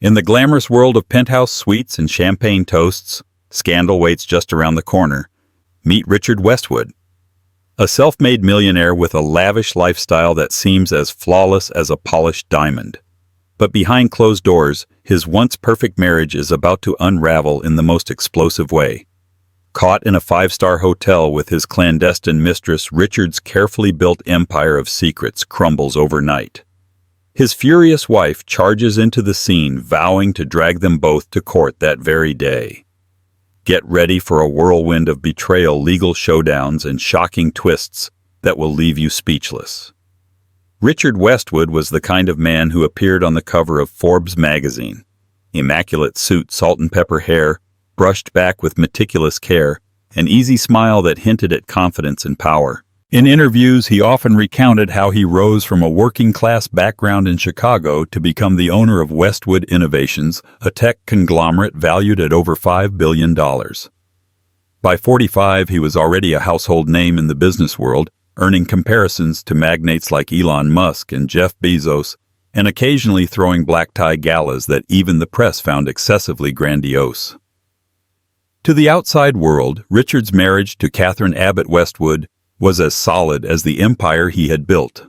In the glamorous world of penthouse suites and champagne toasts, scandal waits just around the corner. Meet Richard Westwood, a self-made millionaire with a lavish lifestyle that seems as flawless as a polished diamond. But behind closed doors, his once perfect marriage is about to unravel in the most explosive way. Caught in a five-star hotel with his clandestine mistress, Richard's carefully built empire of secrets crumbles overnight. His furious wife charges into the scene, vowing to drag them both to court that very day. Get ready for a whirlwind of betrayal, legal showdowns, and shocking twists that will leave you speechless. Richard Westwood was the kind of man who appeared on the cover of Forbes magazine. Immaculate suit, salt and pepper hair, brushed back with meticulous care, an easy smile that hinted at confidence and power. In interviews, he often recounted how he rose from a working-class background in Chicago to become the owner of Westwood Innovations, a tech conglomerate valued at over $5 billion. By 45, he was already a household name in the business world, earning comparisons to magnates like Elon Musk and Jeff Bezos, and occasionally throwing black-tie galas that even the press found excessively grandiose. To the outside world, Richard's marriage to Catherine Abbott Westwood was as solid as the empire he had built.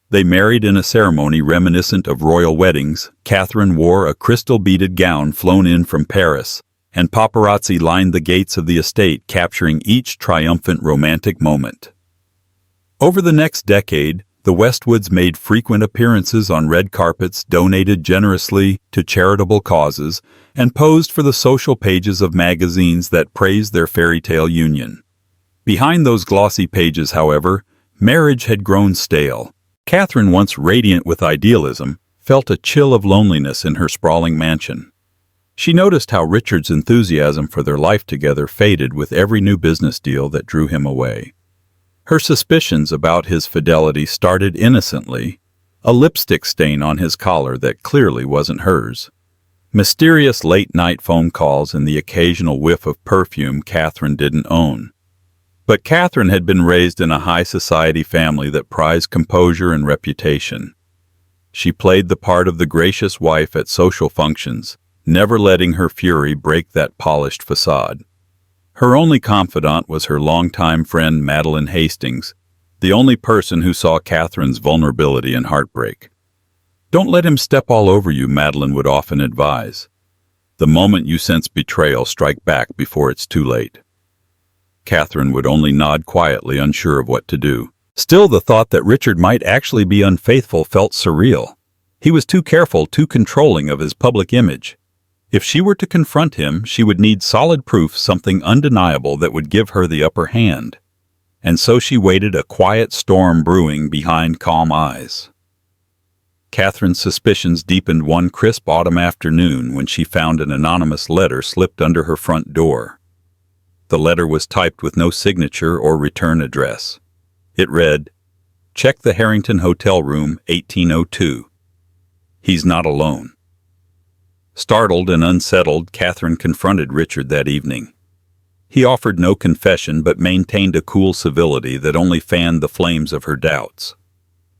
They married in a ceremony reminiscent of royal weddings. Catherine wore a crystal-beaded gown flown in from Paris, and paparazzi lined the gates of the estate, capturing each triumphant romantic moment. Over the next decade, the Westwoods made frequent appearances on red carpets, donated generously to charitable causes, and posed for the social pages of magazines that praised their fairy tale union. Behind those glossy pages, however, marriage had grown stale. Catherine, once radiant with idealism, felt a chill of loneliness in her sprawling mansion. She noticed how Richard's enthusiasm for their life together faded with every new business deal that drew him away. Her suspicions about his fidelity started innocently, a lipstick stain on his collar that clearly wasn't hers. Mysterious late-night phone calls and the occasional whiff of perfume Catherine didn't own. But Catherine had been raised in a high-society family that prized composure and reputation. She played the part of the gracious wife at social functions, never letting her fury break that polished facade. Her only confidant was her longtime friend Madeline Hastings, the only person who saw Catherine's vulnerability and heartbreak. "Don't let him step all over you," Madeline would often advise. "The moment you sense betrayal, strike back before it's too late." Catherine would only nod quietly, unsure of what to do. Still, the thought that Richard might actually be unfaithful felt surreal. He was too careful, too controlling of his public image. If she were to confront him, she would need solid proof, something undeniable that would give her the upper hand. And so she waited, a quiet storm brewing behind calm eyes. Catherine's suspicions deepened one crisp autumn afternoon when she found an anonymous letter slipped under her front door. The letter was typed with no signature or return address. It read, "Check the Harrington Hotel Room, 1802. He's not alone." Startled and unsettled, Catherine confronted Richard that evening. He offered no confession but maintained a cool civility that only fanned the flames of her doubts.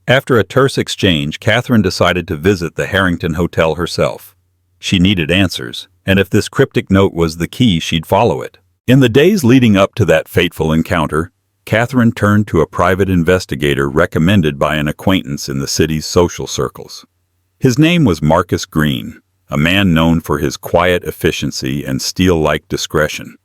After a terse exchange, Catherine decided to visit the Harrington Hotel herself. She needed answers, and if this cryptic note was the key, she'd follow it. In the days leading up to that fateful encounter, Catherine turned to a private investigator recommended by an acquaintance in the city's social circles. His name was Marcus Green, a man known for his quiet efficiency and steel-like discretion.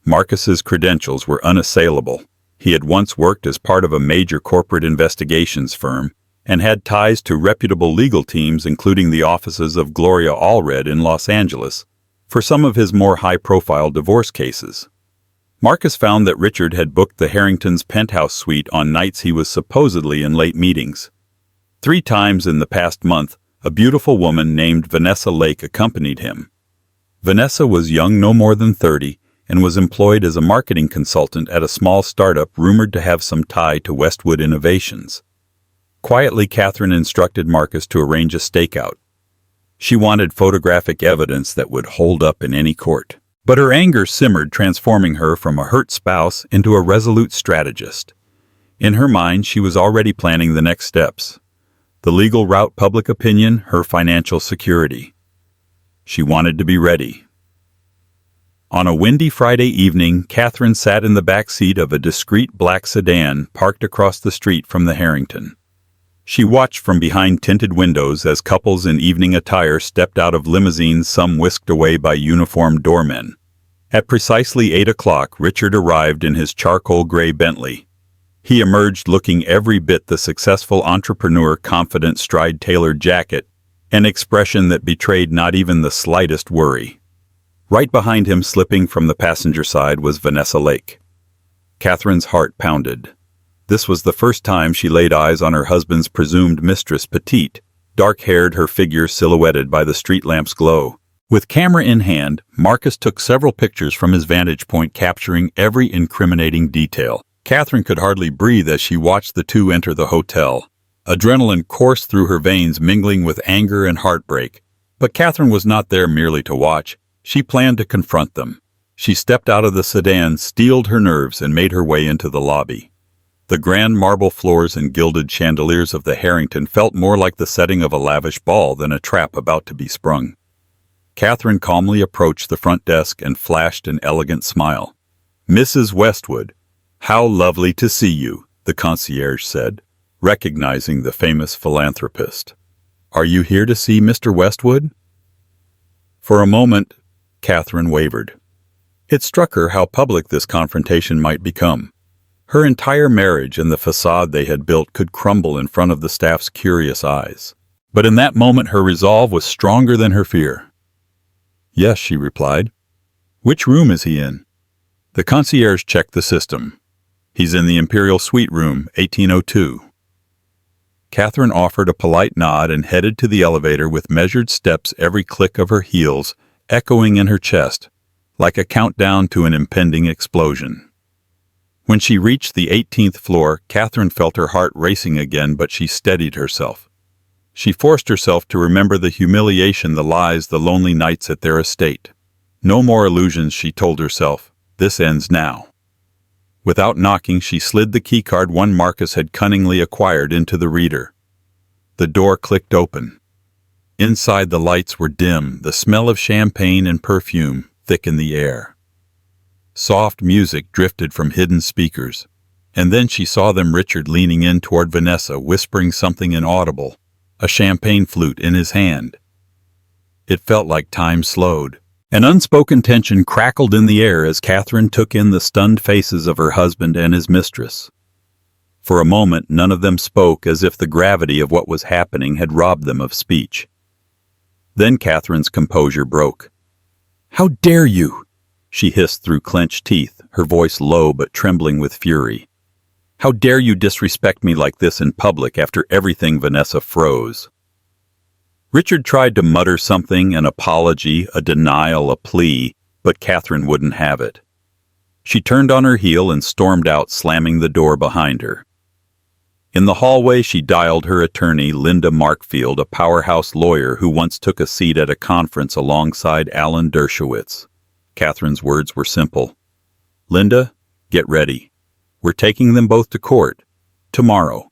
Marcus's credentials were unassailable. He had once worked as part of a major corporate investigations firm and had ties to reputable legal teams, including the offices of Gloria Allred in Los Angeles, for some of his more high-profile divorce cases. Marcus found that Richard had booked the Harrington's penthouse suite on nights he was supposedly in late meetings. 3 times in the past month, a beautiful woman named Vanessa Lake accompanied him. Vanessa was young, no more than 30, and was employed as a marketing consultant at a small startup rumored to have some tie to Westwood Innovations. Quietly, Catherine instructed Marcus to arrange a stakeout. She wanted photographic evidence that would hold up in any court. But her anger simmered, transforming her from a hurt spouse into a resolute strategist. In her mind, she was already planning the next steps. The legal route, public opinion, her financial security. She wanted to be ready. On a windy Friday evening, Catherine sat in the back seat of a discreet black sedan parked across the street from the Harrington. She watched from behind tinted windows as couples in evening attire stepped out of limousines, some whisked away by uniformed doormen. At precisely 8 o'clock, Richard arrived in his charcoal gray Bentley. He emerged looking every bit the successful entrepreneur, confident stride-tailored jacket, an expression that betrayed not even the slightest worry. Right behind him, slipping from the passenger side, was Vanessa Lake. Catherine's heart pounded. This was the first time she laid eyes on her husband's presumed mistress, petite, dark-haired, her figure silhouetted by the street lamp's glow. With camera in hand, Marcus took several pictures from his vantage point, capturing every incriminating detail. Catherine could hardly breathe as she watched the two enter the hotel. Adrenaline coursed through her veins, mingling with anger and heartbreak. But Catherine was not there merely to watch. She planned to confront them. She stepped out of the sedan, steeled her nerves, and made her way into the lobby. The grand marble floors and gilded chandeliers of the Harrington felt more like the setting of a lavish ball than a trap about to be sprung. Catherine calmly approached the front desk and flashed an elegant smile. "Mrs. Westwood, how lovely to see you," the concierge said, recognizing the famous philanthropist. "Are you here to see Mr. Westwood?" For a moment, Catherine wavered. It struck her how public this confrontation might become. Her entire marriage and the facade they had built could crumble in front of the staff's curious eyes. But in that moment her resolve was stronger than her fear. "Yes," she replied. "Which room is he in?" The concierge checked the system. "He's in the Imperial Suite Room, 1802. Catherine offered a polite nod and headed to the elevator with measured steps, every click of her heels echoing in her chest, like a countdown to an impending explosion. When she reached the 18th floor, Catherine felt her heart racing again, but she steadied herself. She forced herself to remember the humiliation, the lies, the lonely nights at their estate. No more illusions, she told herself. This ends now. Without knocking, she slid the keycard one Marcus had cunningly acquired into the reader. The door clicked open. Inside, the lights were dim, the smell of champagne and perfume thick in the air. Soft music drifted from hidden speakers, and then she saw them, Richard leaning in toward Vanessa, whispering something inaudible, a champagne flute in his hand. It felt like time slowed. An unspoken tension crackled in the air as Catherine took in the stunned faces of her husband and his mistress. For a moment, none of them spoke, as if the gravity of what was happening had robbed them of speech. Then Catherine's composure broke. "How dare you?" she hissed through clenched teeth, her voice low but trembling with fury. "How dare you disrespect me like this in public after everything?" Vanessa froze. Richard tried to mutter something, an apology, a denial, a plea, but Catherine wouldn't have it. She turned on her heel and stormed out, slamming the door behind her. In the hallway, she dialed her attorney, Linda Markfield, a powerhouse lawyer who once took a seat at a conference alongside Alan Dershowitz. Catherine's words were simple. "Linda, get ready. We're taking them both to court. Tomorrow."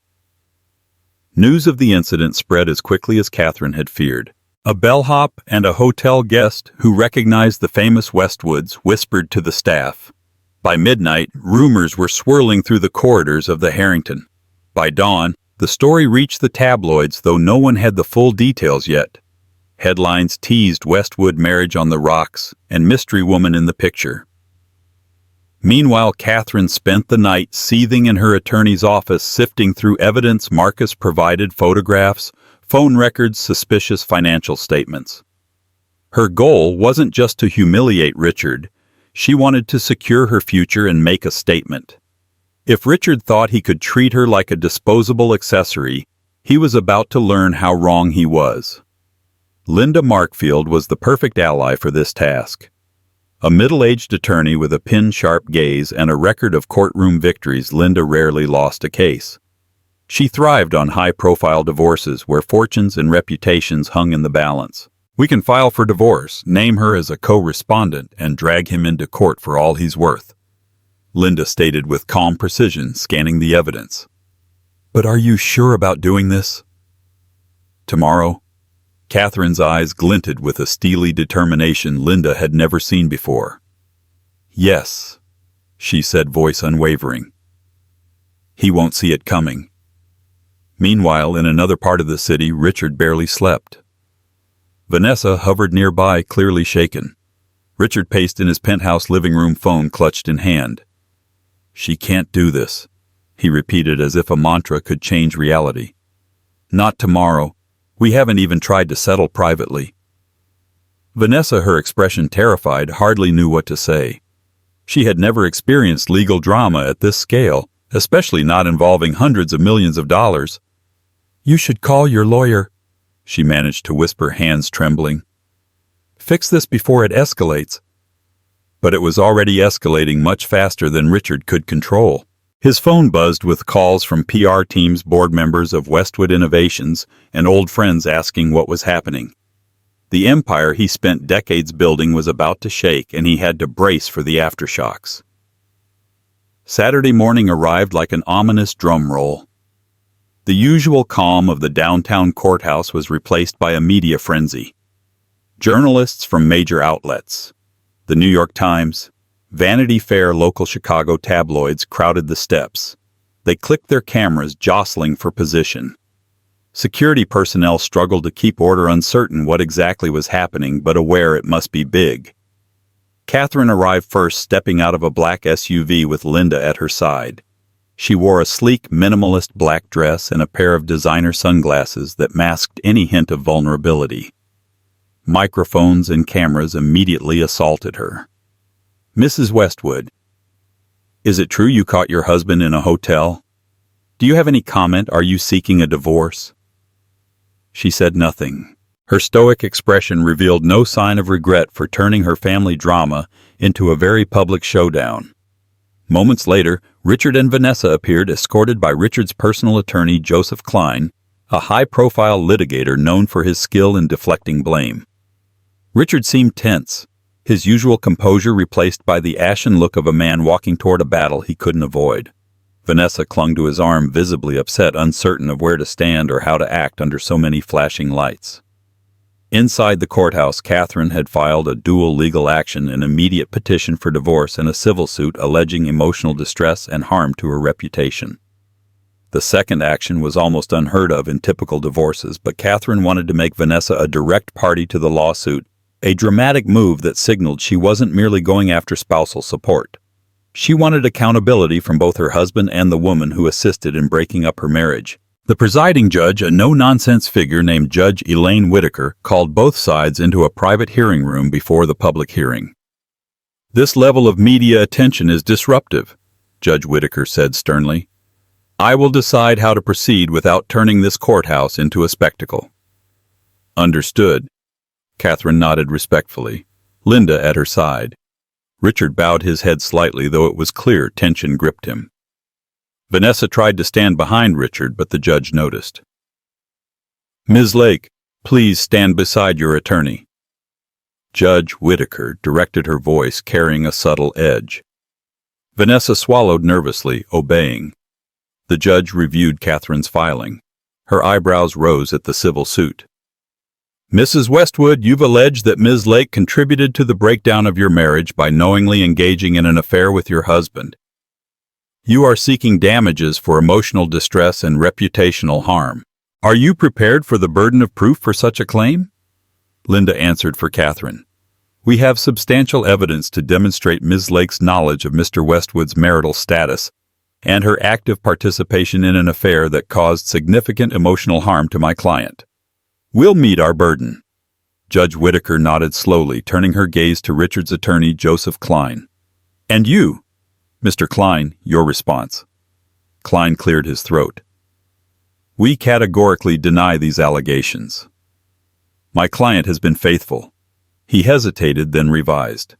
News of the incident spread as quickly as Catherine had feared. A bellhop and a hotel guest who recognized the famous Westwoods whispered to the staff. By midnight, rumors were swirling through the corridors of the Harrington. By dawn, the story reached the tabloids, though no one had the full details yet. Headlines teased Westwood marriage on the rocks and mystery woman in the picture. Meanwhile, Catherine spent the night seething in her attorney's office, sifting through evidence. Marcus provided photographs, phone records, suspicious financial statements. Her goal wasn't just to humiliate Richard. She wanted to secure her future and make a statement. If Richard thought he could treat her like a disposable accessory, he was about to learn how wrong he was. Linda Markfield was the perfect ally for this task. A middle-aged attorney with a pin-sharp gaze and a record of courtroom victories, Linda rarely lost a case. She thrived on high-profile divorces where fortunes and reputations hung in the balance. "We can file for divorce, name her as a co-respondent, and drag him into court for all he's worth," Linda stated with calm precision, scanning the evidence. "But are you sure about doing this?" "Tomorrow. Catherine's eyes glinted with a steely determination Linda had never seen before. "Yes," she said, voice unwavering. "He won't see it coming." Meanwhile, in another part of the city, Richard barely slept. Vanessa hovered nearby, clearly shaken. Richard paced in his penthouse living room, phone clutched in hand. "She can't do this," he repeated as if a mantra could change reality. "Not tomorrow. We haven't even tried to settle privately." Vanessa, her expression terrified, hardly knew what to say. She had never experienced legal drama at this scale, especially not involving hundreds of millions of dollars. "You should call your lawyer," she managed to whisper, hands trembling. "Fix this before it escalates." But it was already escalating much faster than Richard could control. His phone buzzed with calls from PR teams, board members of Westwood Innovations, and old friends asking what was happening. The empire he spent decades building was about to shake, and he had to brace for the aftershocks. Saturday morning arrived like an ominous drum roll. The usual calm of the downtown courthouse was replaced by a media frenzy. Journalists from major outlets, the New York Times, Vanity Fair, local Chicago tabloids crowded the steps. They clicked their cameras, jostling for position. Security personnel struggled to keep order, uncertain what exactly was happening, but aware it must be big. Catherine arrived first, stepping out of a black SUV with Linda at her side. She wore a sleek, minimalist black dress and a pair of designer sunglasses that masked any hint of vulnerability. Microphones and cameras immediately assaulted her. "Mrs. Westwood, is it true you caught your husband in a hotel? Do you have any comment? Are you seeking a divorce?" She said nothing. Her stoic expression revealed no sign of regret for turning her family drama into a very public showdown. Moments later, Richard and Vanessa appeared, escorted by Richard's personal attorney, Joseph Klein, a high-profile litigator known for his skill in deflecting blame. Richard seemed tense, his usual composure replaced by the ashen look of a man walking toward a battle he couldn't avoid. Vanessa clung to his arm, visibly upset, uncertain of where to stand or how to act under so many flashing lights. Inside the courthouse, Catherine had filed a dual legal action, an immediate petition for divorce and a civil suit alleging emotional distress and harm to her reputation. The second action was almost unheard of in typical divorces, but Catherine wanted to make Vanessa a direct party to the lawsuit, a dramatic move that signaled she wasn't merely going after spousal support. She wanted accountability from both her husband and the woman who assisted in breaking up her marriage. The presiding judge, a no-nonsense figure named Judge Elaine Whitaker, called both sides into a private hearing room before the public hearing. "This level of media attention is disruptive," Judge Whitaker said sternly. "I will decide how to proceed without turning this courthouse into a spectacle." "Understood." Catherine nodded respectfully, Linda at her side. Richard bowed his head slightly, though it was clear tension gripped him. Vanessa tried to stand behind Richard, but the judge noticed. "Ms. Lake, please stand beside your attorney." Judge Whitaker directed, her voice carrying a subtle edge. Vanessa swallowed nervously, obeying. The judge reviewed Catherine's filing. Her eyebrows rose at the civil suit. "Mrs. Westwood, you've alleged that Ms. Lake contributed to the breakdown of your marriage by knowingly engaging in an affair with your husband. You are seeking damages for emotional distress and reputational harm. Are you prepared for the burden of proof for such a claim?" Linda answered for Catherine. "We have substantial evidence to demonstrate Ms. Lake's knowledge of Mr. Westwood's marital status and her active participation in an affair that caused significant emotional harm to my client. We'll meet our burden." Judge Whitaker nodded slowly, turning her gaze to Richard's attorney, Joseph Klein. "And you, Mr. Klein, your response." Klein cleared his throat. "We categorically deny these allegations. My client has been faithful." He hesitated, then revised.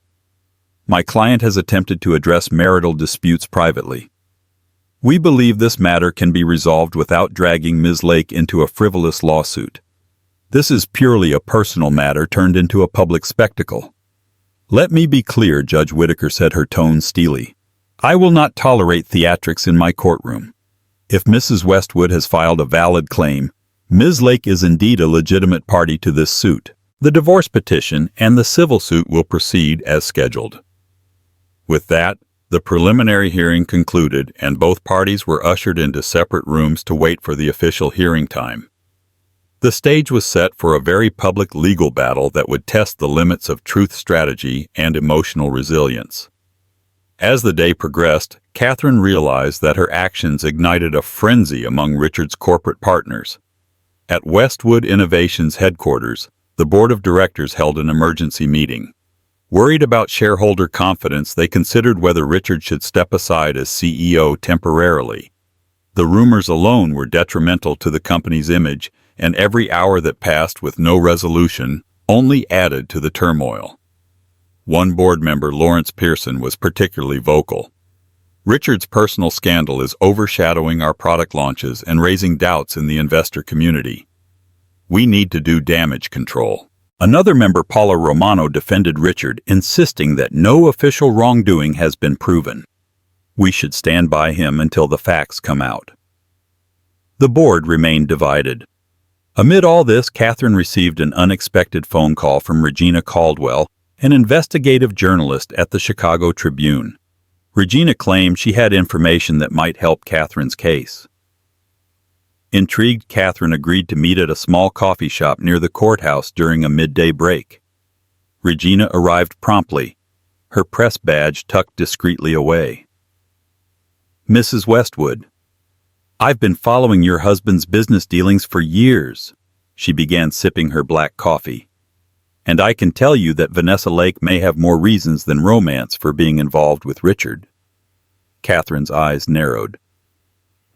"My client has attempted to address marital disputes privately. We believe this matter can be resolved without dragging Ms. Lake into a frivolous lawsuit. This is purely a personal matter turned into a public spectacle." "Let me be clear," Judge Whitaker said, her tone steely. "I will not tolerate theatrics in my courtroom. If Mrs. Westwood has filed a valid claim, Ms. Lake is indeed a legitimate party to this suit. The divorce petition and the civil suit will proceed as scheduled. With that, the preliminary hearing concluded and both parties were ushered into separate rooms to wait for the official hearing time. The stage was set for a very public legal battle that would test the limits of truth strategy and emotional resilience. As the day progressed, Catherine realized that her actions ignited a frenzy among Richard's corporate partners. At Westwood Innovations headquarters, the board of directors held an emergency meeting. Worried about shareholder confidence, they considered whether Richard should step aside as CEO temporarily. The rumors alone were detrimental to the company's image, and every hour that passed with no resolution only added to the turmoil. One board member, Lawrence Pearson, was particularly vocal. Richard's personal scandal is overshadowing our product launches and raising doubts in the investor community. We need to do damage control. Another member, Paula Romano, defended Richard, insisting that no official wrongdoing has been proven. We should stand by him until the facts come out. The board remained divided. Amid all this, Catherine received an unexpected phone call from Regina Caldwell, an investigative journalist at the Chicago Tribune. Regina claimed she had information that might help Catherine's case. Intrigued, Catherine agreed to meet at a small coffee shop near the courthouse during a midday break. Regina arrived promptly, her press badge tucked discreetly away. "Mrs. Westwood, I've been following your husband's business dealings for years," she began, sipping her black coffee. "And I can tell you that Vanessa Lake may have more reasons than romance for being involved with Richard." Catherine's eyes narrowed.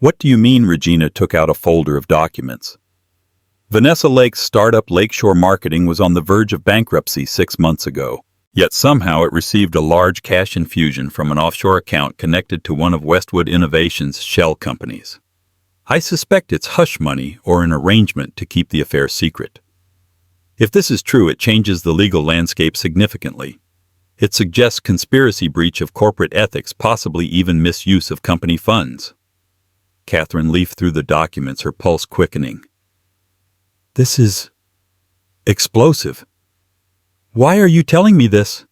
"What do you mean?" Regina took out a folder of documents. "Vanessa Lake's startup Lakeshore Marketing was on the verge of bankruptcy 6 months ago. Yet somehow it received a large cash infusion from an offshore account connected to one of Westwood Innovations' shell companies. I suspect it's hush money or an arrangement to keep the affair secret. If this is true, it changes the legal landscape significantly. It suggests conspiracy, breach of corporate ethics, possibly even misuse of company funds." Catherine leafed through the documents, her pulse quickening. "This is explosive. Why are you telling me this?"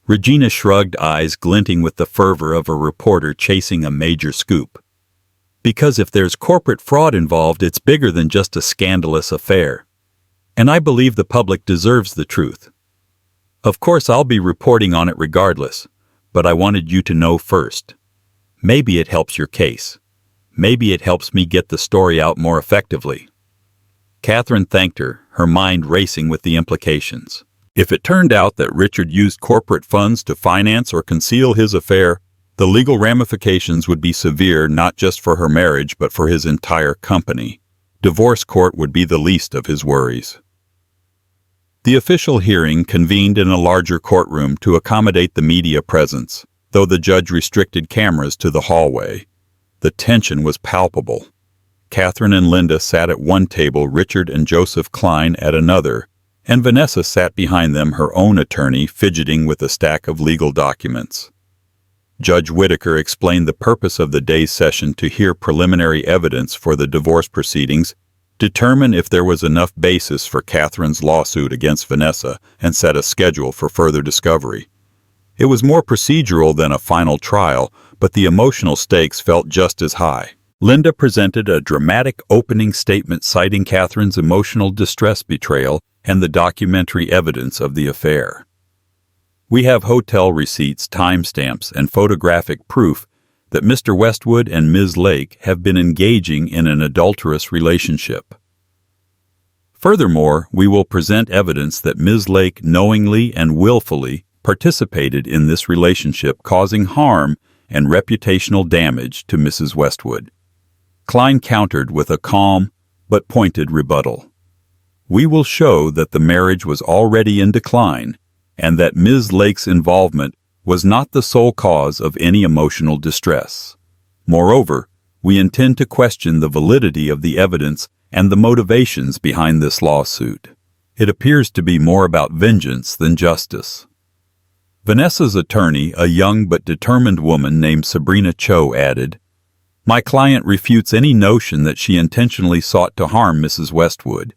Regina shrugged, eyes glinting with the fervor of a reporter chasing a major scoop. "Because if there's corporate fraud involved, it's bigger than just a scandalous affair. And I believe the public deserves the truth. Of course, I'll be reporting on it regardless, but I wanted you to know first. Maybe it helps your case. Maybe it helps me get the story out more effectively." Catherine thanked her, her mind racing with the implications. If it turned out that Richard used corporate funds to finance or conceal his affair, the legal ramifications would be severe, not just for her marriage but for his entire company. Divorce court would be the least of his worries. The official hearing convened in a larger courtroom to accommodate the media presence, though the judge restricted cameras to the hallway. The tension was palpable. Catherine and Linda sat at one table, Richard and Joseph Klein at another, and Vanessa sat behind them, her own attorney fidgeting with a stack of legal documents. Judge Whitaker explained the purpose of the day's session to hear preliminary evidence for the divorce proceedings, determine if there was enough basis for Catherine's lawsuit against Vanessa, and set a schedule for further discovery. It was more procedural than a final trial, but the emotional stakes felt just as high. Linda presented a dramatic opening statement citing Catherine's emotional distress, betrayal, and the documentary evidence of the affair. "We have hotel receipts, timestamps, and photographic proof that Mr. Westwood and Ms. Lake have been engaging in an adulterous relationship. Furthermore, we will present evidence that Ms. Lake knowingly and willfully participated in this relationship, causing harm and reputational damage to Mrs. Westwood." Klein countered with a calm but pointed rebuttal. "We will show that the marriage was already in decline and that Ms. Lake's involvement was not the sole cause of any emotional distress. Moreover, we intend to question the validity of the evidence and the motivations behind this lawsuit. It appears to be more about vengeance than justice." Vanessa's attorney, a young but determined woman named Sabrina Cho, added, My client refutes any notion that she intentionally sought to harm Mrs. Westwood.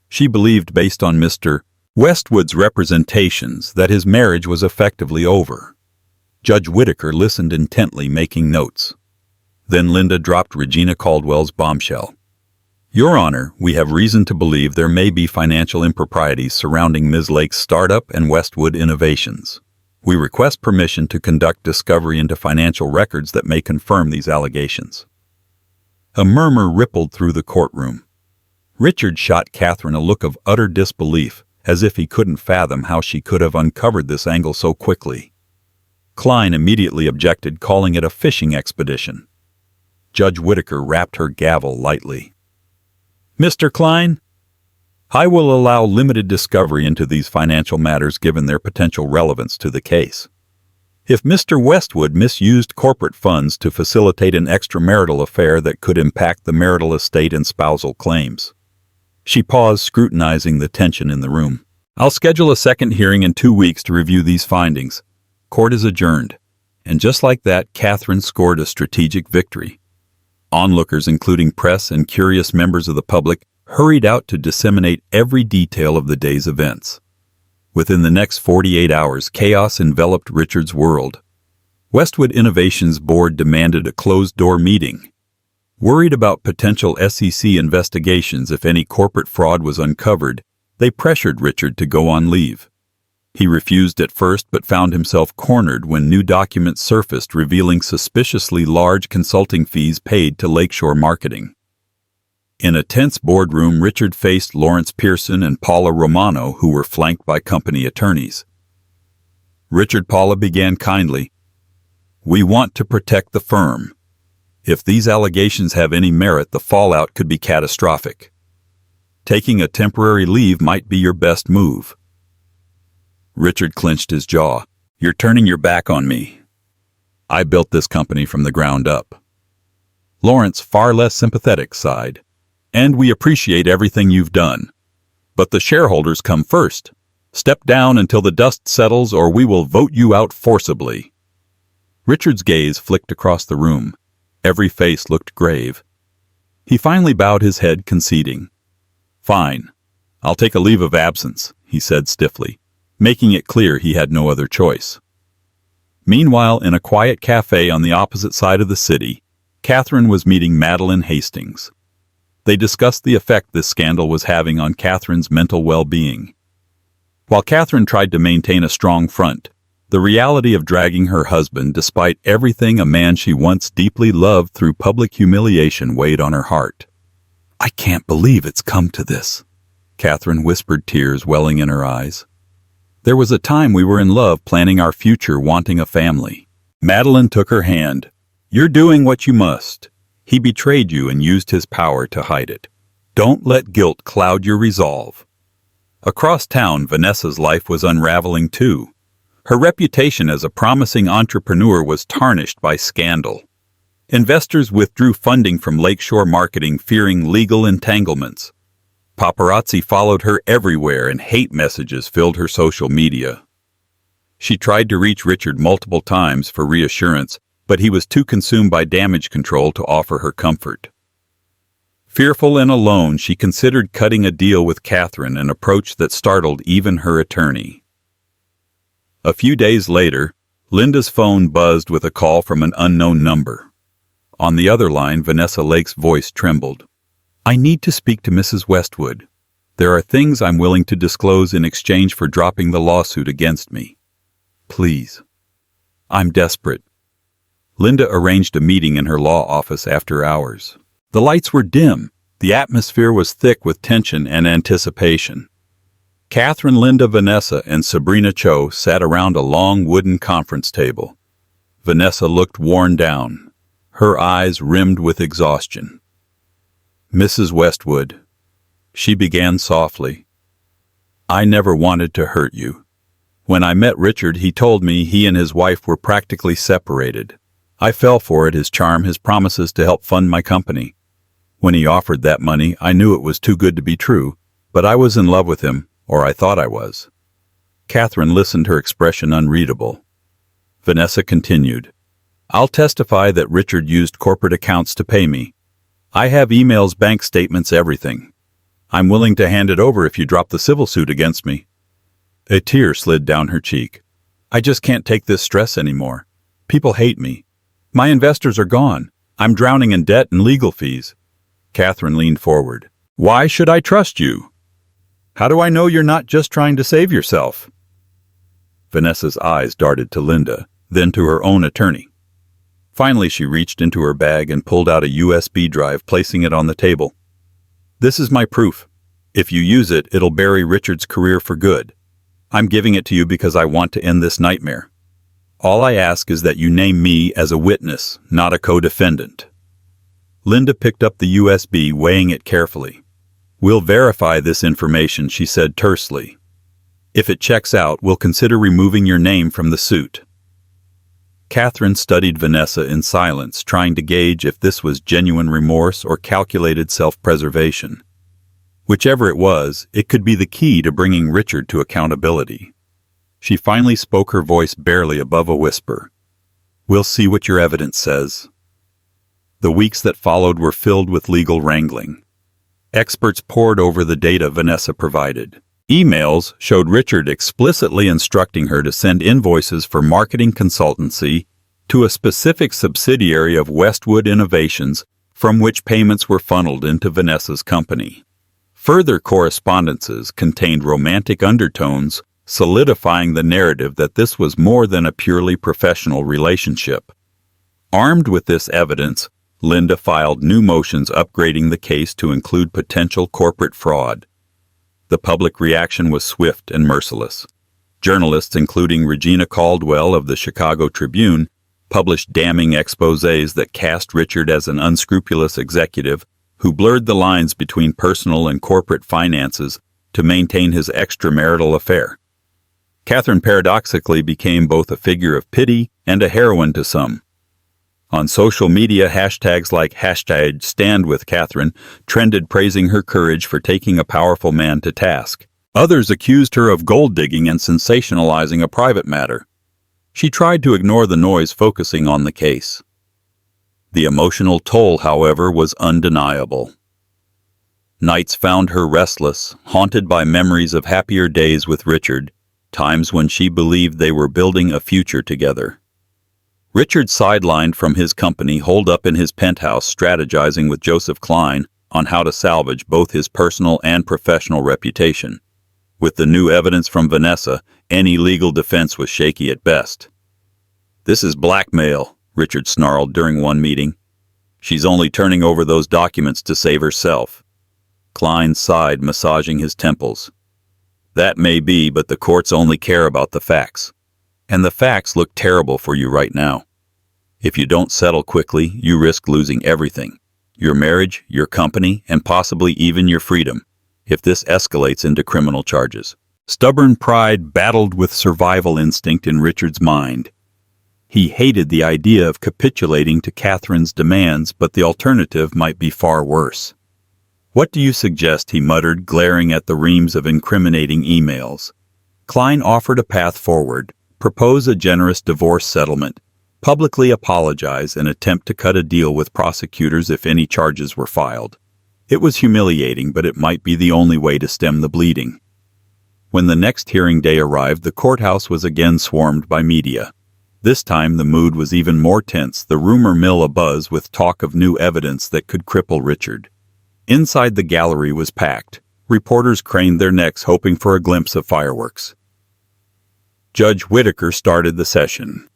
She believed, based on Mr. Westwood's representations, that his marriage was effectively over. Judge Whitaker listened intently, making notes. Then Linda dropped Regina Caldwell's bombshell. Your Honor, we have reason to believe there may be financial improprieties surrounding Ms. Lake's startup and Westwood Innovations. We request permission to conduct discovery into financial records that may confirm these allegations. A murmur rippled through the courtroom. Richard shot Catherine a look of utter disbelief, as if he couldn't fathom how she could have uncovered this angle so quickly. Klein immediately objected, calling it a fishing expedition. Judge Whitaker rapped her gavel lightly. Mr. Klein, I will allow limited discovery into these financial matters given their potential relevance to the case. If Mr. Westwood misused corporate funds to facilitate an extramarital affair that could impact the marital estate and spousal claims. She paused, scrutinizing the tension in the room. I'll schedule a second hearing in 2 weeks to review these findings. Court is adjourned. And just like that, Catherine scored a strategic victory. Onlookers, including press and curious members of the public, hurried out to disseminate every detail of the day's events. Within the next 48 hours, chaos enveloped Richard's world. Westwood Innovations Board demanded a closed-door meeting. Worried about potential SEC investigations if any corporate fraud was uncovered, they pressured Richard to go on leave. He refused at first but found himself cornered when new documents surfaced revealing suspiciously large consulting fees paid to Lakeshore Marketing. In a tense boardroom, Richard faced Lawrence Pearson and Paula Romano, who were flanked by company attorneys. Richard, Paula began kindly, "We want to protect the firm. If these allegations have any merit, the fallout could be catastrophic. Taking a temporary leave might be your best move." Richard clenched his jaw. "You're turning your back on me. I built this company from the ground up." Lawrence, far less sympathetic, sighed. "And we appreciate everything you've done. But the shareholders come first. Step down until the dust settles or we will vote you out forcibly." Richard's gaze flicked across the room. Every face looked grave. He finally bowed his head, conceding. "Fine. I'll take a leave of absence," he said stiffly, making it clear he had no other choice. Meanwhile, in a quiet cafe on the opposite side of the city, Catherine was meeting Madeline Hastings. They discussed the effect this scandal was having on Catherine's mental well-being. While Catherine tried to maintain a strong front, the reality of dragging her husband, despite everything a man she once deeply loved, through public humiliation weighed on her heart. "I can't believe it's come to this," Catherine whispered, tears welling in her eyes. "There was a time we were in love, planning our future, wanting a family." Madeline took her hand. "You're doing what you must. He betrayed you and used his power to hide it. Don't let guilt cloud your resolve." Across town, Vanessa's life was unraveling too. Her reputation as a promising entrepreneur was tarnished by scandal. Investors withdrew funding from Lakeshore Marketing, fearing legal entanglements. Paparazzi followed her everywhere and hate messages filled her social media. She tried to reach Richard multiple times for reassurance, but he was too consumed by damage control to offer her comfort. Fearful and alone, she considered cutting a deal with Catherine, an approach that startled even her attorney. A few days later, Linda's phone buzzed with a call from an unknown number. On the other line, Vanessa Lake's voice trembled. "I need to speak to Mrs. Westwood. There are things I'm willing to disclose in exchange for dropping the lawsuit against me. Please. I'm desperate." Linda arranged a meeting in her law office after hours. The lights were dim. The atmosphere was thick with tension and anticipation. Catherine, Linda, Vanessa, and Sabrina Cho sat around a long wooden conference table. Vanessa looked worn down, her eyes rimmed with exhaustion. "Mrs. Westwood," she began softly, "I never wanted to hurt you. When I met Richard, he told me he and his wife were practically separated. I fell for it, his charm, his promises to help fund my company. When he offered that money, I knew it was too good to be true, but I was in love with him, or I thought I was." Catherine listened, her expression unreadable. Vanessa continued, I'll testify that Richard used corporate accounts to pay me. I have emails, bank statements, everything. I'm willing to hand it over if you drop the civil suit against me." A tear slid down her cheek. "I just can't take this stress anymore. People hate me. My investors are gone. I'm drowning in debt and legal fees." Catherine leaned forward. "Why should I trust you? How do I know you're not just trying to save yourself?" Vanessa's eyes darted to Linda, then to her own attorney. Finally, she reached into her bag and pulled out a USB drive, placing it on the table. "This is my proof. If you use it, it'll bury Richard's career for good. I'm giving it to you because I want to end this nightmare. All I ask is that you name me as a witness, not a co-defendant." Linda picked up the USB, weighing it carefully. "We'll verify this information," she said tersely. "If it checks out, we'll consider removing your name from the suit." Catherine studied Vanessa in silence, trying to gauge if this was genuine remorse or calculated self-preservation. Whichever it was, it could be the key to bringing Richard to accountability. She finally spoke, her voice barely above a whisper. "We'll see what your evidence says." The weeks that followed were filled with legal wrangling. Experts pored over the data Vanessa provided. Emails showed Richard explicitly instructing her to send invoices for marketing consultancy to a specific subsidiary of Westwood Innovations, from which payments were funneled into Vanessa's company. Further correspondences contained romantic undertones, solidifying the narrative that this was more than a purely professional relationship. Armed with this evidence, Linda filed new motions upgrading the case to include potential corporate fraud. The public reaction was swift and merciless. Journalists, including Regina Caldwell of the Chicago Tribune, published damning exposés that cast Richard as an unscrupulous executive who blurred the lines between personal and corporate finances to maintain his extramarital affair. Catherine paradoxically became both a figure of pity and a heroine to some. On social media, hashtags like #StandWithCatherine trended, praising her courage for taking a powerful man to task. Others accused her of gold-digging and sensationalizing a private matter. She tried to ignore the noise, focusing on the case. The emotional toll, however, was undeniable. Nights found her restless, haunted by memories of happier days with Richard, times when she believed they were building a future together. Richard, sidelined from his company, holed up in his penthouse, strategizing with Joseph Klein on how to salvage both his personal and professional reputation. With the new evidence from Vanessa, any legal defense was shaky at best. "This is blackmail," Richard snarled during one meeting. "She's only turning over those documents to save herself." Klein sighed, massaging his temples. "That may be, but the courts only care about the facts. And the facts look terrible for you right now. If you don't settle quickly, you risk losing everything. Your marriage, your company, and possibly even your freedom, if this escalates into criminal charges." Stubborn pride battled with survival instinct in Richard's mind. He hated the idea of capitulating to Catherine's demands, but the alternative might be far worse. "What do you suggest?" he muttered, glaring at the reams of incriminating emails. Klein offered a path forward: propose a generous divorce settlement, publicly apologize, and attempt to cut a deal with prosecutors if any charges were filed. It was humiliating, but it might be the only way to stem the bleeding. When the next hearing day arrived, the courthouse was again swarmed by media. This time the mood was even more tense, the rumor mill abuzz with talk of new evidence that could cripple Richard. Inside, the gallery was packed. Reporters craned their necks, hoping for a glimpse of fireworks. Judge Whitaker started the session.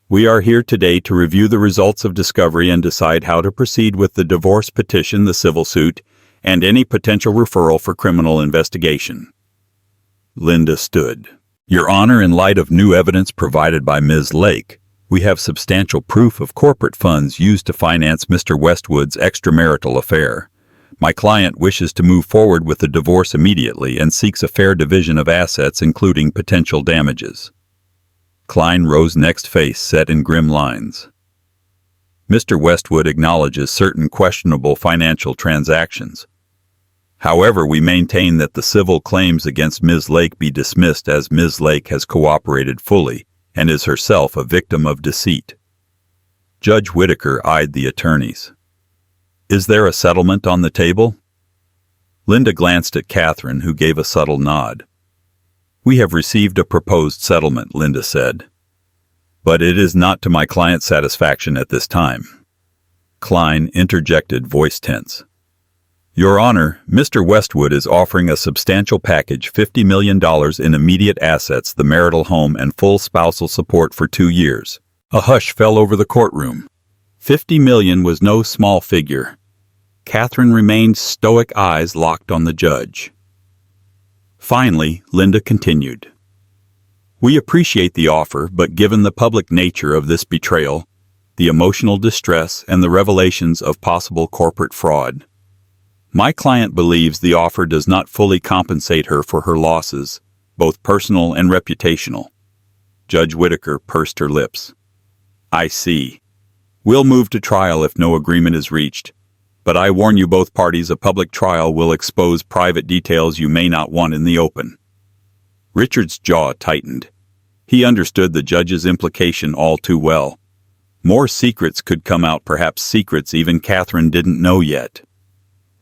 "We are here today to review the results of discovery and decide how to proceed with the divorce petition, the civil suit, and any potential referral for criminal investigation." Linda stood. "Your Honor, in light of new evidence provided by Ms. Lake, we have substantial proof of corporate funds used to finance Mr. Westwood's extramarital affair. My client wishes to move forward with the divorce immediately and seeks a fair division of assets, including potential damages." Klein rose next, face set in grim lines. "Mr. Westwood acknowledges certain questionable financial transactions. However, we maintain that the civil claims against Ms. Lake be dismissed, as Ms. Lake has cooperated fully and is herself a victim of deceit." Judge Whitaker eyed the attorneys. "Is there a settlement on the table?" Linda glanced at Catherine, who gave a subtle nod. "We have received a proposed settlement," Linda said. "But it is not to my client's satisfaction at this time." Klein interjected, voice tense. "Your Honor, Mr. Westwood is offering a substantial package, $50 million in immediate assets, the marital home, and full spousal support for 2 years. A hush fell over the courtroom. $50 million was no small figure. Catherine remained stoic, eyes locked on the judge. Finally, Linda continued. "We appreciate the offer, but given the public nature of this betrayal, the emotional distress, and the revelations of possible corporate fraud, my client believes the offer does not fully compensate her for her losses, both personal and reputational." Judge Whitaker pursed her lips. "I see. We'll move to trial if no agreement is reached. But I warn you both parties, a public trial will expose private details you may not want in the open." Richard's jaw tightened. He understood the judge's implication all too well. More secrets could come out, perhaps secrets even Catherine didn't know yet.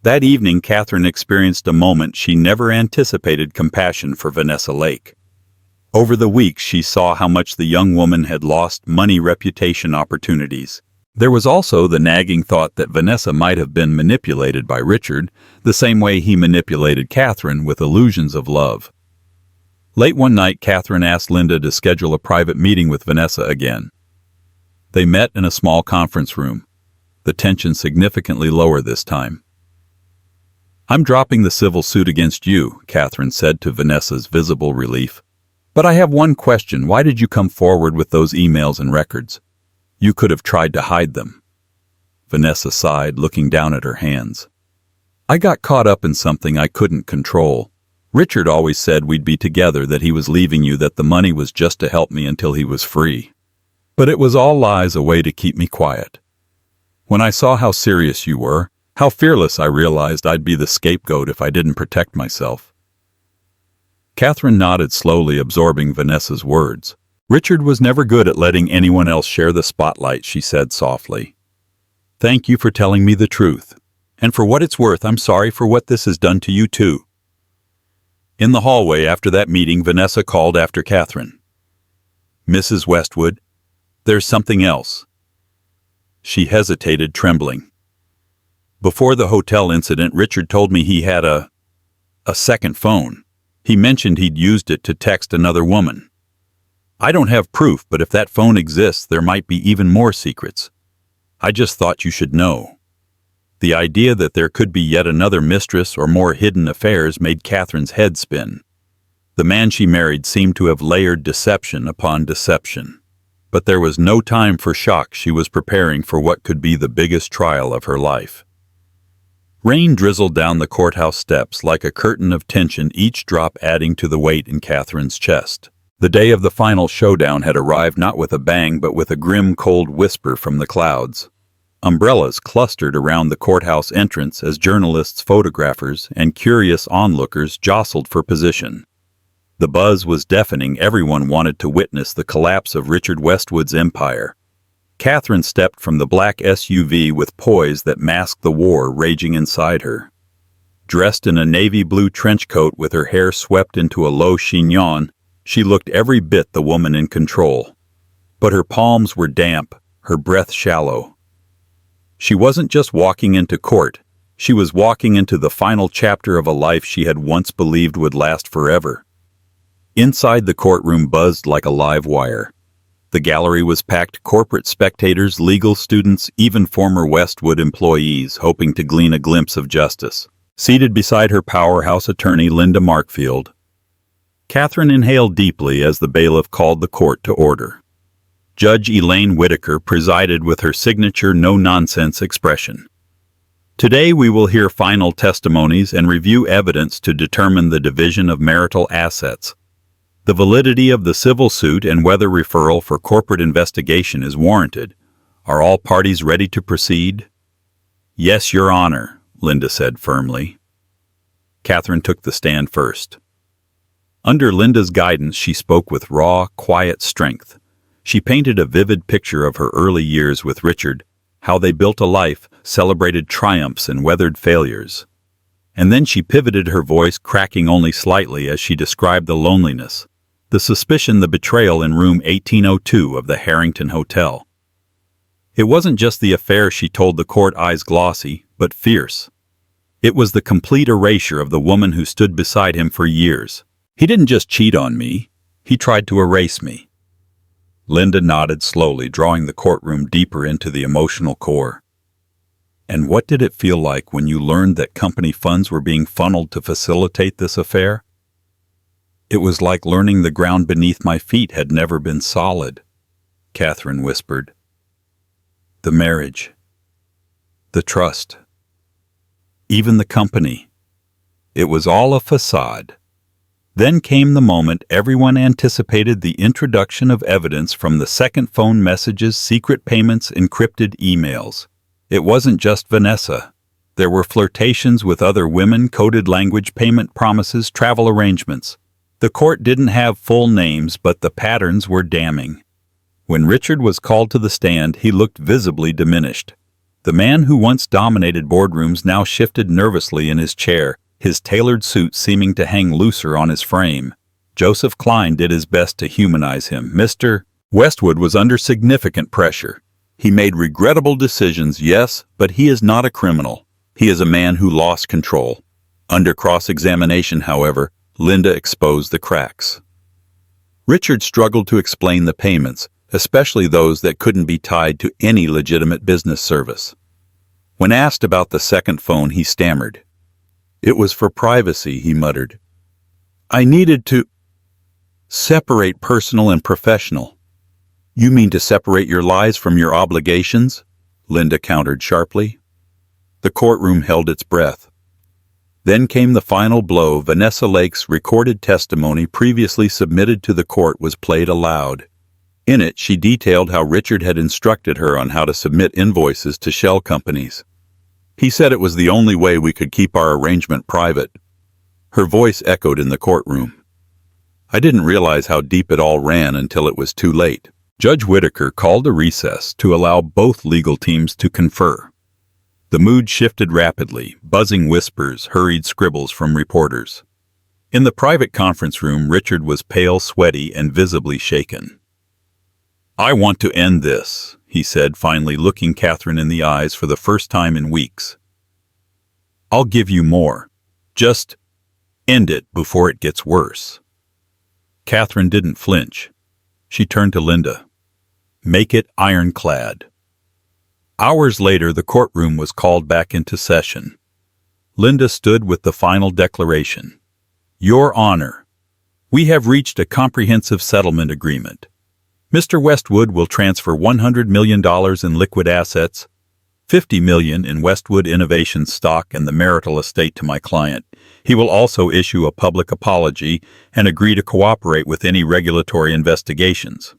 That evening, Catherine experienced a moment she never anticipated: compassion for Vanessa Lake. Over the weeks, she saw how much the young woman had lost: money, reputation, opportunities. There was also the nagging thought that Vanessa might have been manipulated by Richard, the same way he manipulated Catherine with illusions of love. Late one night, Catherine asked Linda to schedule a private meeting with Vanessa again. They met in a small conference room, the tension significantly lower this time. "I'm dropping the civil suit against you," Catherine said to Vanessa's visible relief. "But I have one question. Why did you come forward with those emails and records? You could have tried to hide them." Vanessa sighed, looking down at her hands. "I got caught up in something I couldn't control. Richard always said we'd be together, that he was leaving you, that the money was just to help me until he was free. But it was all lies, a way to keep me quiet. When I saw how serious you were, how fearless, I realized I'd be the scapegoat if I didn't protect myself." Catherine nodded slowly, absorbing Vanessa's words. "Richard was never good at letting anyone else share the spotlight," she said softly. "Thank you for telling me the truth. And for what it's worth, I'm sorry for what this has done to you too." In the hallway after that meeting, Vanessa called after Catherine. "Mrs. Westwood, there's something else." She hesitated, trembling. "Before the hotel incident, Richard told me he had a second phone. He mentioned he'd used it to text another woman. I don't have proof, but if that phone exists, there might be even more secrets. I just thought you should know." The idea that there could be yet another mistress or more hidden affairs made Catherine's head spin. The man she married seemed to have layered deception upon deception. But there was no time for shock. She was preparing for what could be the biggest trial of her life. Rain drizzled down the courthouse steps like a curtain of tension, each drop adding to the weight in Catherine's chest. The day of the final showdown had arrived, not with a bang, but with a grim, cold whisper from the clouds. Umbrellas clustered around the courthouse entrance as journalists, photographers, and curious onlookers jostled for position. The buzz was deafening. Everyone wanted to witness the collapse of Richard Westwood's empire. Catherine stepped from the black SUV with poise that masked the war raging inside her. Dressed in a navy blue trench coat with her hair swept into a low chignon, she looked every bit the woman in control. But her palms were damp, her breath shallow. She wasn't just walking into court, she was walking into the final chapter of a life she had once believed would last forever. Inside, the courtroom buzzed like a live wire. The gallery was packed: corporate spectators, legal students, even former Westwood employees hoping to glean a glimpse of justice. Seated beside her powerhouse attorney, Linda Markfield, Catherine inhaled deeply as the bailiff called the court to order. Judge Elaine Whitaker presided with her signature no-nonsense expression. Today we will hear final testimonies and review evidence to determine the division of marital assets, the validity of the civil suit, and whether referral for corporate investigation is warranted. Are all parties ready to proceed? Yes, Your Honor, Linda said firmly. Catherine took the stand first. Under Linda's guidance, she spoke with raw, quiet strength. She painted a vivid picture of her early years with Richard, how they built a life, celebrated triumphs and weathered failures. And then she pivoted, her voice cracking only slightly as she described the loneliness, the suspicion, the betrayal in room 1802 of the Harrington Hotel. It wasn't just the affair, she told the court, eyes glossy, but fierce. It was the complete erasure of the woman who stood beside him for years. He didn't just cheat on me, he tried to erase me. Linda nodded slowly, drawing the courtroom deeper into the emotional core. And what did it feel like when you learned that company funds were being funneled to facilitate this affair? It was like learning the ground beneath my feet had never been solid, Catherine whispered. The marriage, the trust, even the company. It was all a facade. Then came the moment everyone anticipated, the introduction of evidence from the second phone messages, secret payments, encrypted emails. It wasn't just Vanessa. There were flirtations with other women, coded language, payment promises, travel arrangements. The court didn't have full names, but the patterns were damning. When Richard was called to the stand, he looked visibly diminished. The man who once dominated boardrooms now shifted nervously in his chair, his tailored suit seeming to hang looser on his frame. Joseph Klein did his best to humanize him. Mr. Westwood was under significant pressure. He made regrettable decisions, yes, but he is not a criminal. He is a man who lost control. Under cross-examination, however, Linda exposed the cracks. Richard struggled to explain the payments, especially those that couldn't be tied to any legitimate business service. When asked about the second phone, he stammered. It was for privacy, he muttered. I needed to separate personal and professional. You mean to separate your lies from your obligations? Linda countered sharply. The courtroom held its breath. Then came the final blow. Vanessa Lake's recorded testimony previously submitted to the court was played aloud. In it, she detailed how Richard had instructed her on how to submit invoices to shell companies. He said it was the only way we could keep our arrangement private. Her voice echoed in the courtroom. I didn't realize how deep it all ran until it was too late. Judge Whitaker called a recess to allow both legal teams to confer. The mood shifted rapidly, buzzing whispers, hurried scribbles from reporters. In the private conference room, Richard was pale, sweaty, and visibly shaken. I want to end this, he said, finally looking Catherine in the eyes for the first time in weeks. I'll give you more. Just end it before it gets worse. Catherine didn't flinch. She turned to Linda. Make it ironclad. Hours later, the courtroom was called back into session. Linda stood with the final declaration. Your Honor, we have reached a comprehensive settlement agreement. Mr. Westwood will transfer $100 million in liquid assets, $50 million in Westwood Innovations stock and the marital estate to my client. He will also issue a public apology and agree to cooperate with any regulatory investigations.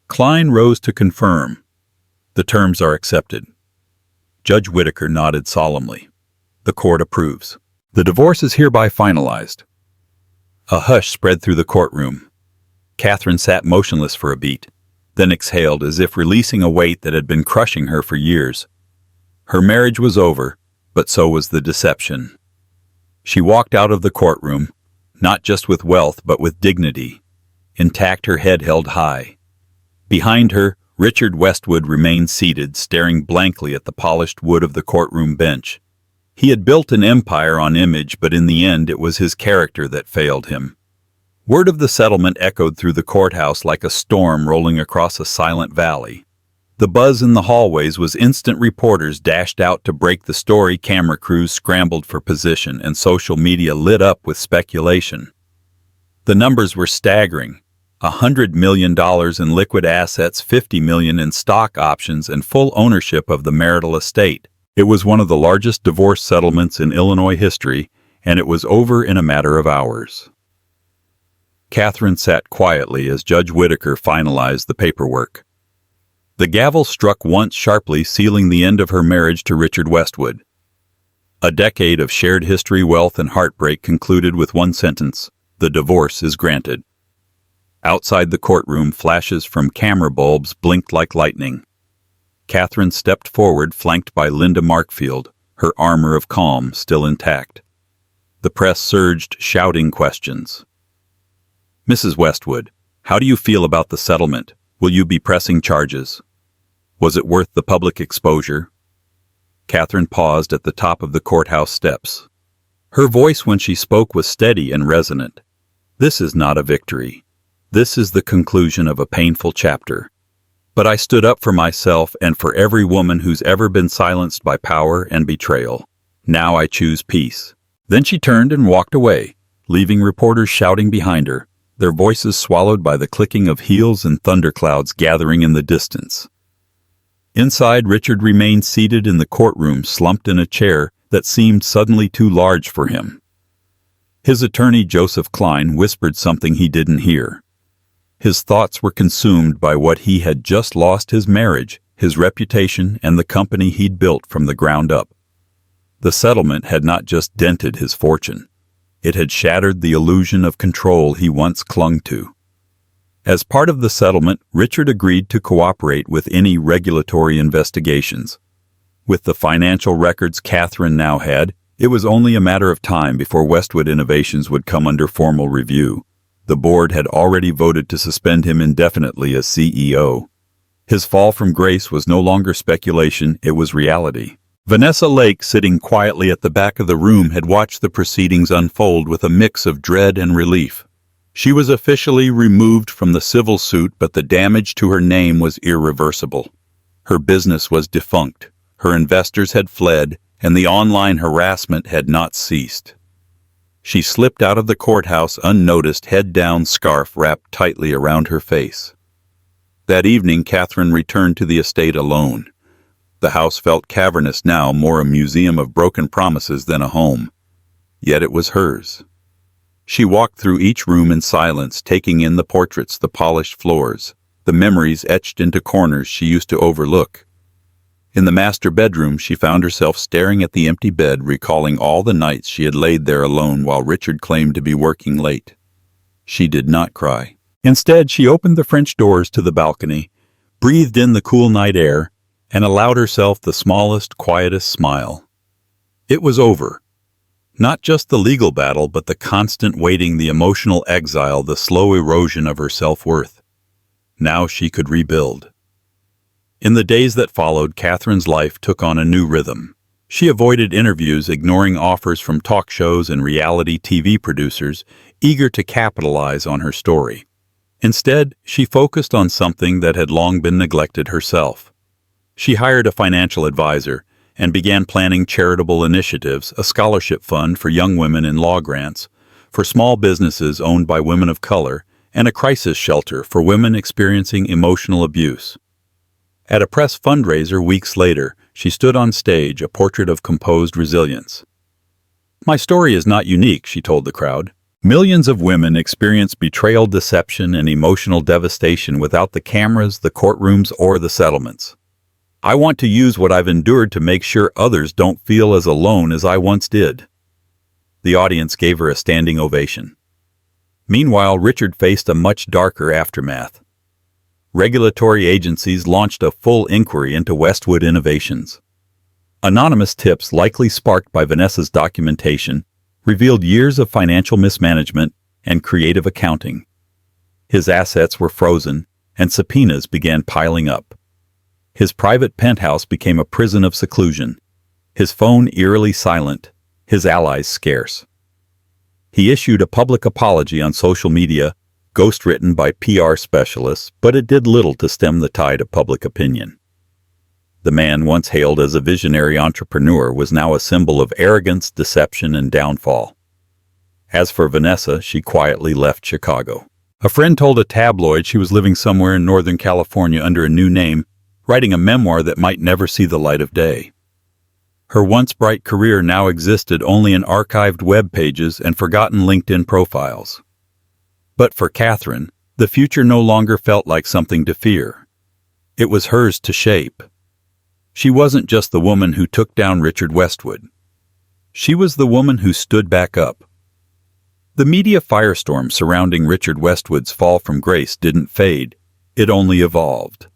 Klein rose to confirm. The terms are accepted. Judge Whitaker nodded solemnly. The court approves. The divorce is hereby finalized. A hush spread through the courtroom. Catherine sat motionless for a beat, then exhaled as if releasing a weight that had been crushing her for years. Her marriage was over, but so was the deception. She walked out of the courtroom, not just with wealth but with dignity, intact, her head held high. Behind her, Richard Westwood remained seated, staring blankly at the polished wood of the courtroom bench. He had built an empire on image, but in the end it was his character that failed him. Word of the settlement echoed through the courthouse like a storm rolling across a silent valley. The buzz in the hallways was instant. Reporters dashed out to break the story, camera crews scrambled for position, and social media lit up with speculation. The numbers were staggering. $100 million in liquid assets, $50 million in stock options, and full ownership of the marital estate. It was one of the largest divorce settlements in Illinois history, and it was over in a matter of hours. Catherine sat quietly as Judge Whitaker finalized the paperwork. The gavel struck once sharply, sealing the end of her marriage to Richard Westwood. A decade of shared history, wealth, and heartbreak concluded with one sentence: the divorce is granted. Outside the courtroom, flashes from camera bulbs blinked like lightning. Catherine stepped forward, flanked by Linda Markfield, her armor of calm still intact. The press surged, shouting questions. "Mrs. Westwood, how do you feel about the settlement? Will you be pressing charges? Was it worth the public exposure?" Catherine paused at the top of the courthouse steps. Her voice when she spoke was steady and resonant. "This is not a victory. This is the conclusion of a painful chapter. But I stood up for myself and for every woman who's ever been silenced by power and betrayal. Now I choose peace." Then she turned and walked away, leaving reporters shouting behind her, their voices swallowed by the clicking of heels and thunderclouds gathering in the distance. Inside, Richard remained seated in the courtroom, slumped in a chair that seemed suddenly too large for him. His attorney, Joseph Klein, whispered something he didn't hear. His thoughts were consumed by what he had just lost: his marriage, his reputation, and the company he'd built from the ground up. The settlement had not just dented his fortune. It had shattered the illusion of control he once clung to. As part of the settlement, Richard agreed to cooperate with any regulatory investigations. With the financial records Catherine now had, it was only a matter of time before Westwood Innovations would come under formal review. The board had already voted to suspend him indefinitely as CEO. His fall from grace was no longer speculation, it was reality. Vanessa Lake, sitting quietly at the back of the room, had watched the proceedings unfold with a mix of dread and relief. She was officially removed from the civil suit, but the damage to her name was irreversible. Her business was defunct, her investors had fled, and the online harassment had not ceased. She slipped out of the courthouse unnoticed, head down, scarf wrapped tightly around her face. That evening, Catherine returned to the estate alone. The house felt cavernous now, more a museum of broken promises than a home. Yet it was hers. She walked through each room in silence, taking in the portraits, the polished floors, the memories etched into corners she used to overlook. In the master bedroom, she found herself staring at the empty bed, recalling all the nights she had laid there alone while Richard claimed to be working late. She did not cry. Instead, she opened the French doors to the balcony, breathed in the cool night air, and allowed herself the smallest, quietest smile. It was over. Not just the legal battle, but the constant waiting, the emotional exile, the slow erosion of her self-worth. Now she could rebuild. In the days that followed, Catherine's life took on a new rhythm. She avoided interviews, ignoring offers from talk shows and reality TV producers, eager to capitalize on her story. Instead, she focused on something that had long been neglected: herself. She hired a financial advisor and began planning charitable initiatives, a scholarship fund for young women in law grants, for small businesses owned by women of color, and a crisis shelter for women experiencing emotional abuse. At a press fundraiser weeks later, she stood on stage, a portrait of composed resilience. "My story is not unique," she told the crowd. "Millions of women experience betrayal, deception, and emotional devastation without the cameras, the courtrooms, or the settlements. I want to use what I've endured to make sure others don't feel as alone as I once did." The audience gave her a standing ovation. Meanwhile, Richard faced a much darker aftermath. Regulatory agencies launched a full inquiry into Westwood Innovations. Anonymous tips, likely sparked by Vanessa's documentation, revealed years of financial mismanagement and creative accounting. His assets were frozen, and subpoenas began piling up. His private penthouse became a prison of seclusion, his phone eerily silent, his allies scarce. He issued a public apology on social media, ghostwritten by PR specialists, but it did little to stem the tide of public opinion. The man, once hailed as a visionary entrepreneur, was now a symbol of arrogance, deception, and downfall. As for Vanessa, she quietly left Chicago. A friend told a tabloid she was living somewhere in Northern California under a new name, writing a memoir that might never see the light of day. Her once bright career now existed only in archived web pages and forgotten LinkedIn profiles. But for Catherine, the future no longer felt like something to fear. It was hers to shape. She wasn't just the woman who took down Richard Westwood. She was the woman who stood back up. The media firestorm surrounding Richard Westwood's fall from grace didn't fade, it only evolved.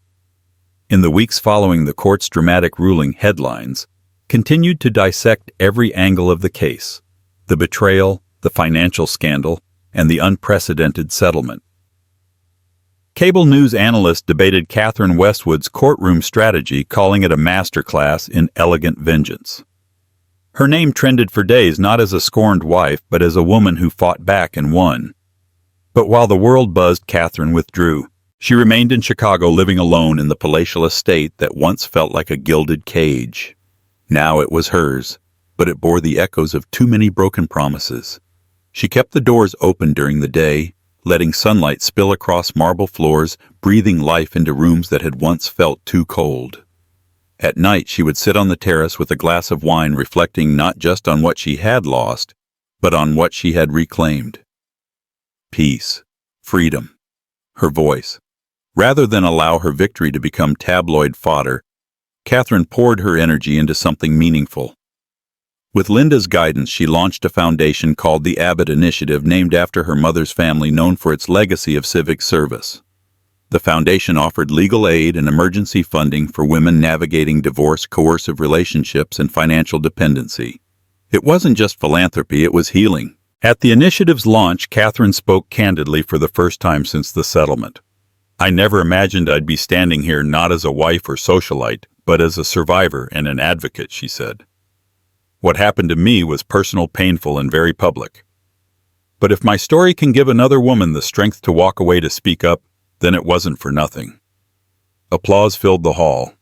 In the weeks following the court's dramatic ruling, headlines continued to dissect every angle of the case: the betrayal, the financial scandal, and the unprecedented settlement. Cable news analysts debated Catherine Westwood's courtroom strategy, calling it a masterclass in elegant vengeance. Her name trended for days not as a scorned wife, but as a woman who fought back and won. But while the world buzzed, Catherine withdrew. She remained in Chicago, living alone in the palatial estate that once felt like a gilded cage. Now it was hers, but it bore the echoes of too many broken promises. She kept the doors open during the day, letting sunlight spill across marble floors, breathing life into rooms that had once felt too cold. At night, she would sit on the terrace with a glass of wine, reflecting not just on what she had lost, but on what she had reclaimed. Peace, freedom, her voice. Rather than allow her victory to become tabloid fodder, Catherine poured her energy into something meaningful. With Linda's guidance, she launched a foundation called the Abbott Initiative, named after her mother's family, known for its legacy of civic service. The foundation offered legal aid and emergency funding for women navigating divorce, coercive relationships, and financial dependency. It wasn't just philanthropy, it was healing. At the initiative's launch, Catherine spoke candidly for the first time since the settlement. "I never imagined I'd be standing here not as a wife or socialite, but as a survivor and an advocate," she said. "What happened to me was personal, painful, and very public. But if my story can give another woman the strength to walk away to speak up, then it wasn't for nothing." Applause filled the hall.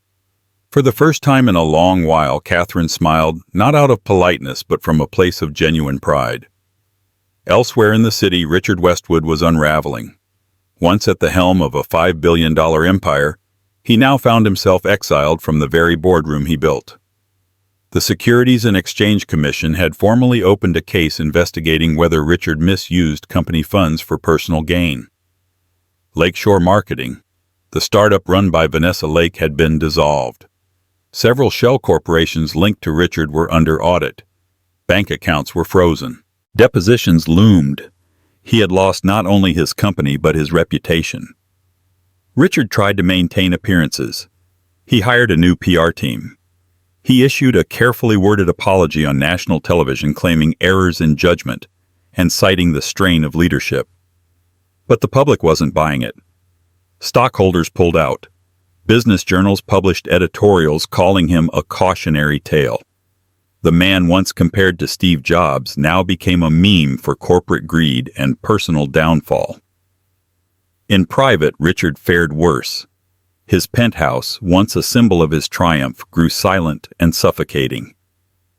For the first time in a long while, Catherine smiled, not out of politeness, but from a place of genuine pride. Elsewhere in the city, Richard Westwood was unraveling. Once at the helm of a $5 billion empire, he now found himself exiled from the very boardroom he built. The Securities and Exchange Commission had formally opened a case investigating whether Richard misused company funds for personal gain. Lakeshore Marketing, the startup run by Vanessa Lake, had been dissolved. Several shell corporations linked to Richard were under audit. Bank accounts were frozen. Depositions loomed. He had lost not only his company but his reputation. Richard tried to maintain appearances. He hired a new PR team. He issued a carefully worded apology on national television, claiming errors in judgment and citing the strain of leadership. But the public wasn't buying it. Stockholders pulled out. Business journals published editorials calling him a cautionary tale. The man once compared to Steve Jobs now became a meme for corporate greed and personal downfall. In private, Richard fared worse. His penthouse, once a symbol of his triumph, grew silent and suffocating.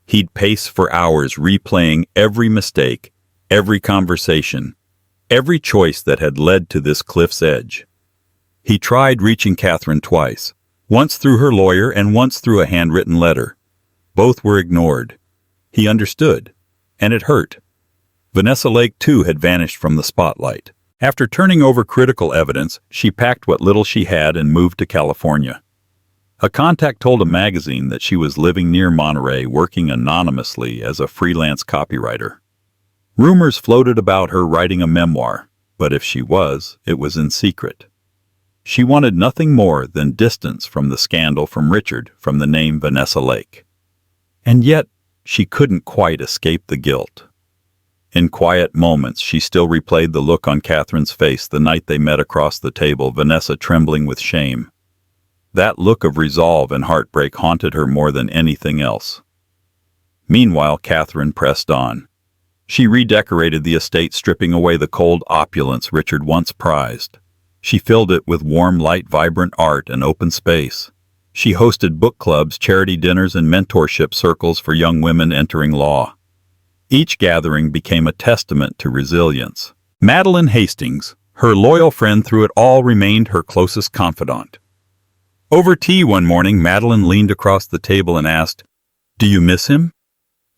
He'd pace for hours, replaying every mistake, every conversation, every choice that had led to this cliff's edge. He tried reaching Catherine twice, once through her lawyer and once through a handwritten letter. Both were ignored. He understood, and it hurt. Vanessa Lake, too, had vanished from the spotlight. After turning over critical evidence, she packed what little she had and moved to California. A contact told a magazine that she was living near Monterey, working anonymously as a freelance copywriter. Rumors floated about her writing a memoir, but if she was, it was in secret. She wanted nothing more than distance from the scandal, from Richard, from the name Vanessa Lake. And yet, she couldn't quite escape the guilt. In quiet moments, she still replayed the look on Catherine's face the night they met across the table, Vanessa trembling with shame. That look of resolve and heartbreak haunted her more than anything else. Meanwhile, Catherine pressed on. She redecorated the estate, stripping away the cold opulence Richard once prized. She filled it with warm light, vibrant art, and open space. She hosted book clubs, charity dinners, and mentorship circles for young women entering law. Each gathering became a testament to resilience. Madeline Hastings, her loyal friend through it all, remained her closest confidant. Over tea one morning, Madeline leaned across the table and asked, "Do you miss him?"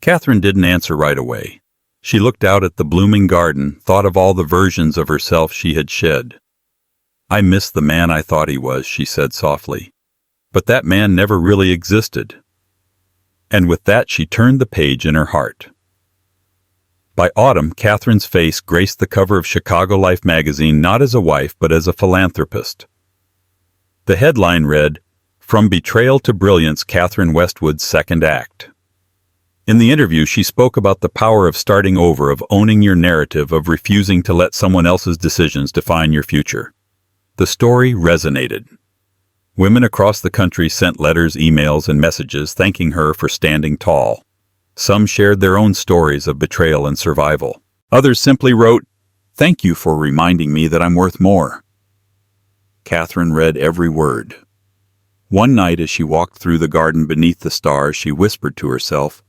Catherine didn't answer right away. She looked out at the blooming garden, thought of all the versions of herself she had shed. "I miss the man I thought he was," she said softly. "But that man never really existed." And with that, she turned the page in her heart. By autumn, Catherine's face graced the cover of Chicago Life magazine not as a wife but as a philanthropist. The headline read, "From Betrayal to Brilliance, Catherine Westwood's Second Act." In the interview, she spoke about the power of starting over, of owning your narrative, of refusing to let someone else's decisions define your future. The story resonated. Women across the country sent letters, emails, and messages thanking her for standing tall. Some shared their own stories of betrayal and survival. Others simply wrote, "Thank you for reminding me that I'm worth more." Catherine read every word. One night as she walked through the garden beneath the stars, she whispered to herself,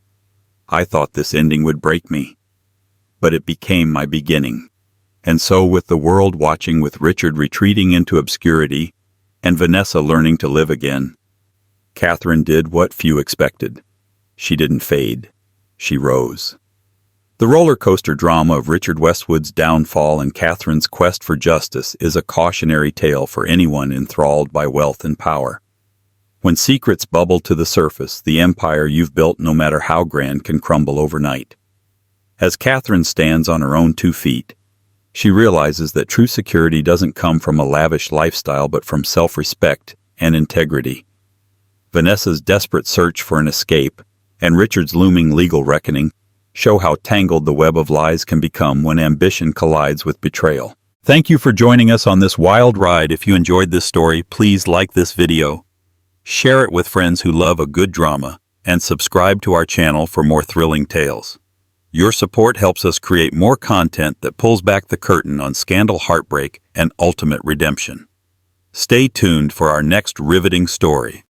"I thought this ending would break me, but it became my beginning." And so, with the world watching, with Richard retreating into obscurity and Vanessa learning to live again, Catherine did what few expected. She didn't fade. She rose. The roller coaster drama of Richard Westwood's downfall and Catherine's quest for justice is a cautionary tale for anyone enthralled by wealth and power. When secrets bubble to the surface, the empire you've built, no matter how grand, can crumble overnight. As Catherine stands on her own 2 feet, she realizes that true security doesn't come from a lavish lifestyle but from self-respect and integrity. Vanessa's desperate search for an escape and Richard's looming legal reckoning show how tangled the web of lies can become when ambition collides with betrayal. Thank you for joining us on this wild ride. If you enjoyed this story, please like this video, share it with friends who love a good drama, and subscribe to our channel for more thrilling tales. Your support helps us create more content that pulls back the curtain on scandal, heartbreak, and ultimate redemption. Stay tuned for our next riveting story.